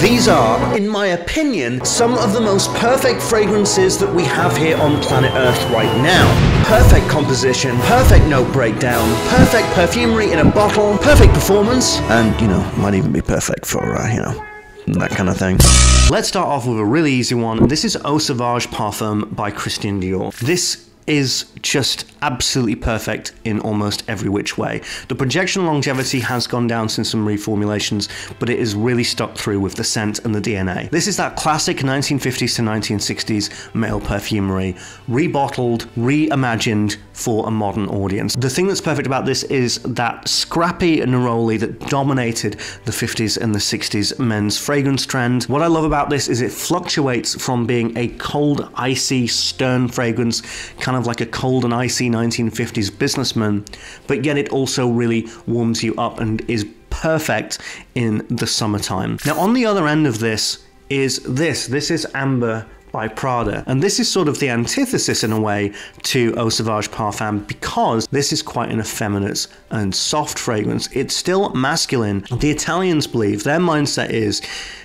These are, in my opinion, some of the most perfect fragrances that we have here on planet Earth right now. Perfect composition, perfect note breakdown, perfect perfumery in a bottle, perfect performance, and, you know, might even be perfect for, you know, that kind of thing. Let's start off with a really easy one. This is Eau Sauvage Parfum by Christian Dior. This is just absolutely perfect in almost every which way. The projection longevity has gone down since some reformulations, but it is really stuck through with the scent and the DNA. This is that classic 1950s to 1960s male perfumery, rebottled, reimagined for a modern audience. The thing that's perfect about this is that scrappy neroli that dominated the 50s and the 60s men's fragrance trend. What I love about this is it fluctuates from being a cold, icy, stern fragrance, kind of like a cold and icy 1950s businessman, but yet it also really warms you up and is perfect in the summertime. Now, on the other end of this is this is Amber by Prada, and this is sort of the antithesis in a way to Eau Sauvage Parfum, because this is quite an effeminate and soft fragrance. It's still masculine. The Italians believe, their mindset is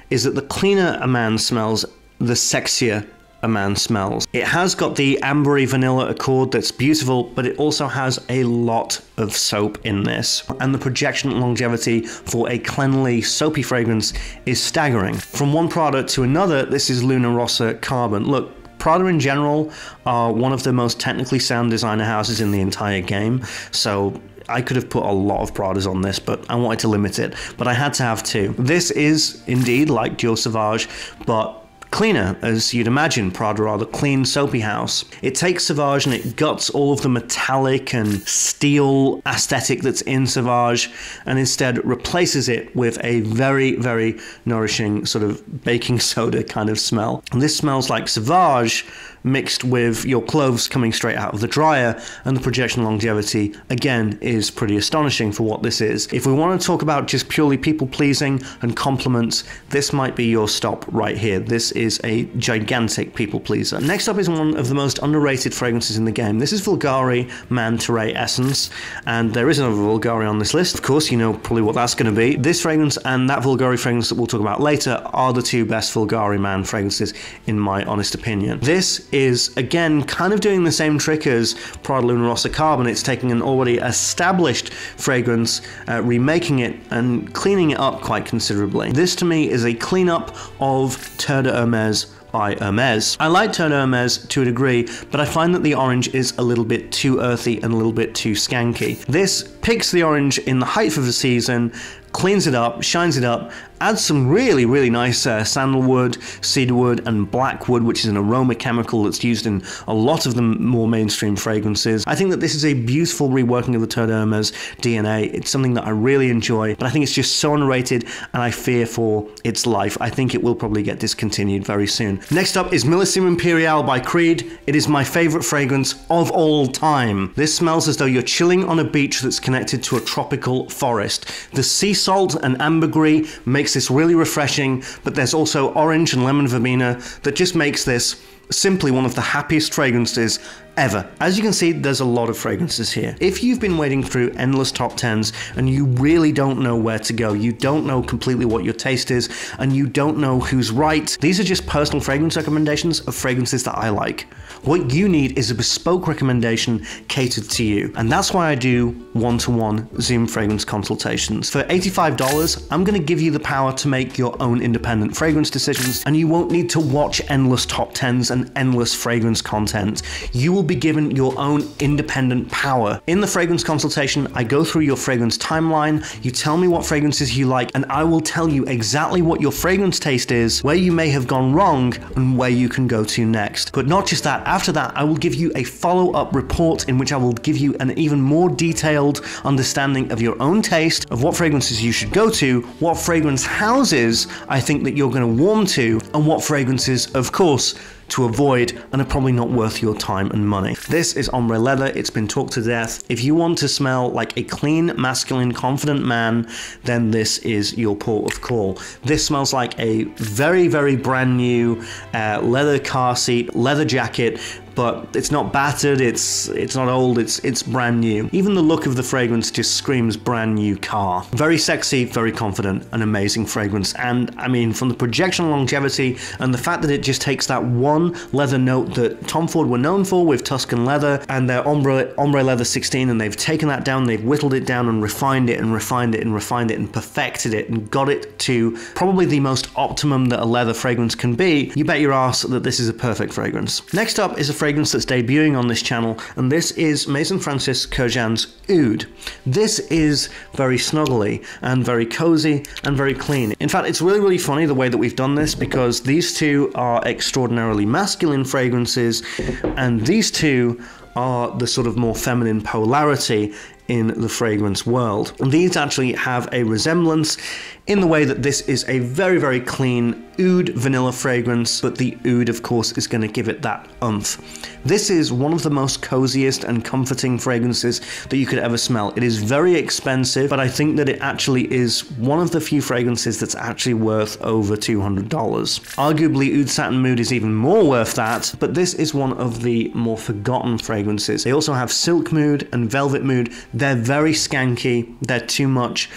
that the cleaner a man smells, the sexier a man smells. It has got the ambery vanilla accord that's beautiful, but it also has a lot of soap in this. And the projection longevity for a cleanly, soapy fragrance is staggering. From one Prada to another, this is LUNNA Rossa Carbon. Look, Prada in general are one of the most technically sound designer houses in the entire game, so I could have put a lot of Pradas on this, but I wanted to limit it. But I had to have two. This is indeed like Dior Sauvage, but cleaner, as you'd imagine. Prada are the clean, soapy house. It takes Sauvage and it guts all of the metallic and steel aesthetic that's in Sauvage and instead replaces it with a very, very nourishing sort of baking soda kind of smell. And this smells like Sauvage mixed with your clothes coming straight out of the dryer, and the projection longevity again is pretty astonishing for what this is. If we want to talk about just purely people pleasing and compliments, this might be your stop right here. This is a gigantic people pleaser. Next up is one of the most underrated fragrances in the game. This is BVLGARI Mane Essence, and there is another BVLGARI on this list. Of course, you know probably what that's going to be. This fragrance and that BVLGARI fragrance that we'll talk about later are the two best BVLGARI Man fragrances in my honest opinion. This is again kind of doing the same trick as Prada LUNNA Rossa Carbon. It's taking an already established fragrance, remaking it and cleaning it up quite considerably. This to me is a cleanup of Terre de Hermès by Hermès. I like Terre de Hermès to a degree, but I find that the orange is a little bit too earthy and a little bit too skanky. This picks the orange in the height of the season, cleans it up, shines it up, adds some really, really nice sandalwood, cedarwood, and blackwood, which is an aroma chemical that's used in a lot of the more mainstream fragrances. I think that this is a beautiful reworking of the Terre de Hermès DNA. It's something that I really enjoy, but I think it's just so underrated, and I fear for its life. I think it will probably get discontinued very soon. Next up is Millésime Impérial by Creed. It is my favorite fragrance of all time. This smells as though you're chilling on a beach that's connected to a tropical forest. The sea salt and ambergris makes this really refreshing, but there's also orange and lemon verbena that just makes this simply one of the happiest fragrances ever. As you can see, there's a lot of fragrances here. If you've been wading through endless top 10s and you really don't know where to go, you don't know completely what your taste is, and you don't know who's right, these are just personal fragrance recommendations of fragrances that I like. What you need is a bespoke recommendation catered to you, and that's why I do one-to-one Zoom fragrance consultations. For $85, I'm going to give you the power to make your own independent fragrance decisions, and you won't need to watch endless top 10s and endless fragrance content. You will be given your own independent power. In the fragrance consultation, I go through your fragrance timeline, you tell me what fragrances you like, and I will tell you exactly what your fragrance taste is, where you may have gone wrong, and where you can go to next. But not just that, after that, I will give you a follow-up report in which I will give you an even more detailed understanding of your own taste, of what fragrances you should go to, what fragrance houses I think that you're going to warm to, and what fragrances, of course, to avoid and are probably not worth your time and money. This is ombre leather. It's been talked to death. If you want to smell like a clean, masculine, confident man, then this is your port of call. This smells like a very, very brand new leather car seat, leather jacket, but it's not battered, it's not old, it's brand new. Even the look of the fragrance just screams brand new car. Very sexy, very confident, an amazing fragrance. And I mean, from the projection longevity and the fact that it just takes that one leather note that Tom Ford were known for with Tuscan leather and their ombre leather 16, and they've taken that down, they've whittled it down and refined it and refined it and refined it and perfected it and got it to probably the most optimum that a leather fragrance can be. You bet your ass that this is a perfect fragrance. Next up is a fragrance that's debuting on this channel, and this is Maison Francis Kurkdjian's Oud. This is very snuggly and very cozy and very clean. In fact, it's really funny the way that we've done this, because these two are extraordinarily masculine fragrances and these two are the sort of more feminine polarity in the fragrance world. And these actually have a resemblance in the way that this is a very clean oud vanilla fragrance, but the oud of course is going to give it that oomph. This is one of the most coziest and comforting fragrances that you could ever smell. It is very expensive, but I think that it actually is one of the few fragrances that's actually worth over $200. Arguably Oud Satin Mood is even more worth that, but this is one of the more forgotten fragrances. They also have Silk Mood and Velvet Mood. They're very skanky, they're too much.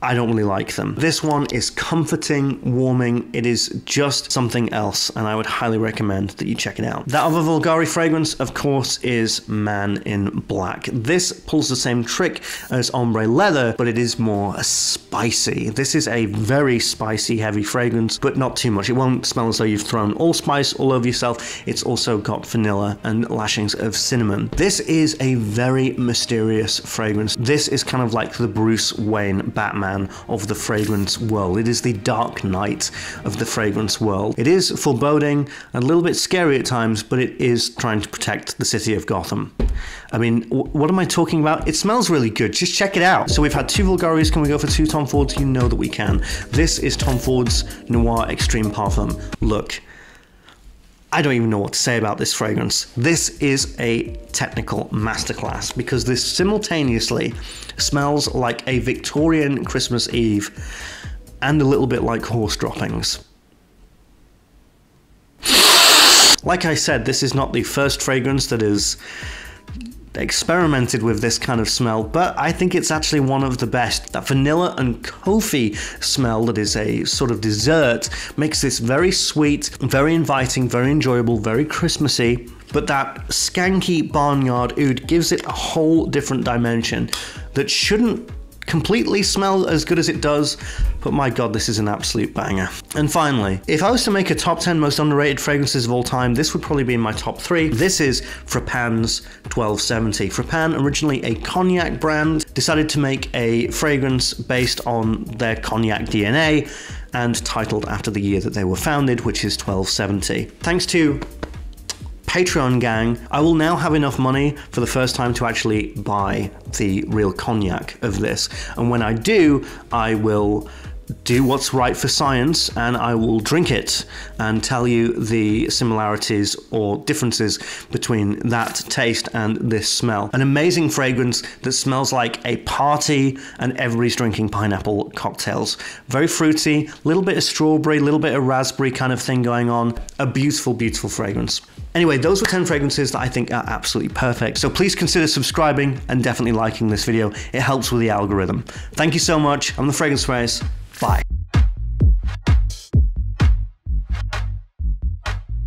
I don't really like them. This one is comforting, warming. It is just something else, and I would highly recommend that you check it out. That other Vulgari fragrance, of course, is Man in Black. This pulls the same trick as Ombre Leather, but it is more spicy. This is a very spicy, heavy fragrance, but not too much. It won't smell as though you've thrown allspice all over yourself. It's also got vanilla and lashings of cinnamon. This is a very mysterious fragrance. This is kind of like the Bruce Wayne Batman of the fragrance world. It is the Dark Knight of the fragrance world. It is foreboding and a little bit scary at times, but it is trying to protect the city of Gotham. I mean, what am I talking about? It smells really good. Just check it out. So we've had two Vulgaris. Can we go for two Tom Fords? You know that we can. This is Tom Ford's Noir Extreme Parfum. Look, I don't even know what to say about this fragrance. This is a technical masterclass, because this simultaneously smells like a Victorian Christmas Eve and a little bit like horse droppings. Like I said, this is not the first fragrance that is experimented with this kind of smell, but I think it's actually one of the best. That vanilla and coffee smell that is a sort of dessert makes this very sweet, very inviting, very enjoyable, very Christmassy, but that skanky barnyard oud gives it a whole different dimension that shouldn't completely smell as good as it does, but my god, this is an absolute banger. And finally, if I was to make a top 10 most underrated fragrances of all time, this would probably be in my top 3. This is Frappan's 1270. Frappan, originally a cognac brand, decided to make a fragrance based on their cognac DNA and titled after the year that they were founded, which is 1270. Thanks to Patreon gang, I will now have enough money for the first time to actually buy the real cognac of this. And when I do, I will do what's right for science, and I will drink it and tell you the similarities or differences between that taste and this smell. An amazing fragrance that smells like a party and everybody's drinking pineapple cocktails. Very fruity, a little bit of strawberry, a little bit of raspberry kind of thing going on. A beautiful, beautiful fragrance. Anyway, those were 10 fragrances that I think are absolutely perfect. So please consider subscribing and definitely liking this video. It helps with the algorithm. Thank you so much. I'm the Fragrance Race. Bye.